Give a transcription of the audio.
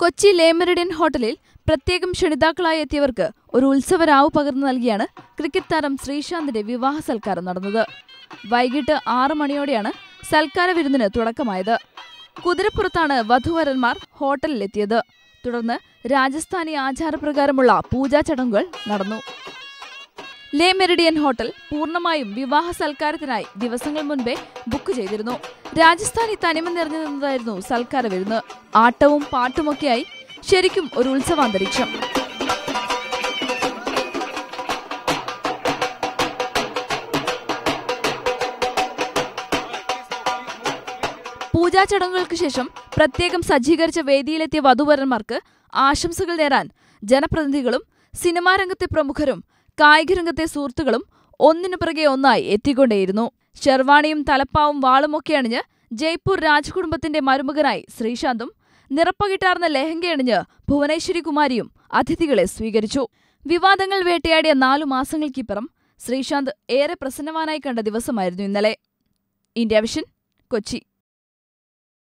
കൊച്ചി ലേ Meridian ഹോട്ടലിൽ പ്രത്യേകം ക്ഷണിതാക്കളായി എത്തിയവർക്ക് ഒരു ഉത്സവരാവ് പകർന്നു നൽകിയാണ് ക്രിക്കറ്റ് താരം ശ്രീശാന്തിന്റെ വിവാഹ സൽക്കാരം നടന്നത്. വൈകിട്ട് 6 മണിയോടെയാണ് സൽക്കാര വിരുന്നിന് തുടക്കമായത്. കുതിരപ്പുറത്താണ് വധൂവരന്മാർ ഹോട്ടലിലെത്തിയത്. തുടർന്ന് രാജസ്ഥാനി ആചാരപ്രകാരമുള്ള പൂജാ ചടങ്ങുകൾ നടന്നു. ലേ മെറിഡിയൻ ഹോട്ടൽ പൂർണ്ണമായും വിവാഹ സൽക്കാരത്തിനായി ദിവസങ്ങൾ മുൻപേ ബുക്ക് ചെയ്തിരുന്നു. രാജസ്ഥാനി തനിമ നിറഞ്ഞു നിന്നതായിരുന്നു സൽക്കാര വിരുന്ന്. ആട്ടവും പാട്ടുമൊക്കെയായി ശരിക്കും ഒരു ഉത്സവാന്തരീക്ഷം. പൂജാ ചടങ്ങുകൾക്ക് ശേഷം പ്രത്യേകം സജ്ജീകരിച്ച വേദിയിലെത്തിയ വധൂവരന്മാർക്ക് ആശംസകൾ നേരാൻ ജനപ്രതിനിധികളും സിനിമാ രംഗത്തെ പ്രമുഖരും കായികരംഗത്തെ സുഹൃത്തുക്കളും ഒന്നിനു പിറകെ ഒന്നായി എത്തിക്കൊണ്ടേയിരുന്നു. ഷെർവാണിയും തലപ്പാവും വാളുമൊക്കെ അണിഞ്ഞ് ജയ്പൂർ രാജകുടുംബത്തിന്റെ മരുമകനായി ശ്രീശാന്തും നിറപ്പകിട്ടാർന്ന ലെഹങ്കയണിഞ്ഞ് ഭുവനേശ്വരി കുമാരിയും അതിഥികളെ സ്വീകരിച്ചു. വിവാദങ്ങൾ വേട്ടയാടിയ 4 മാസങ്ങൾക്കിപ്പുറം ശ്രീശാന്ത് ഏറെ പ്രസന്നവാനായി കണ്ട ദിവസമായിരുന്നു ഇന്നലെ. India vision, Kochi.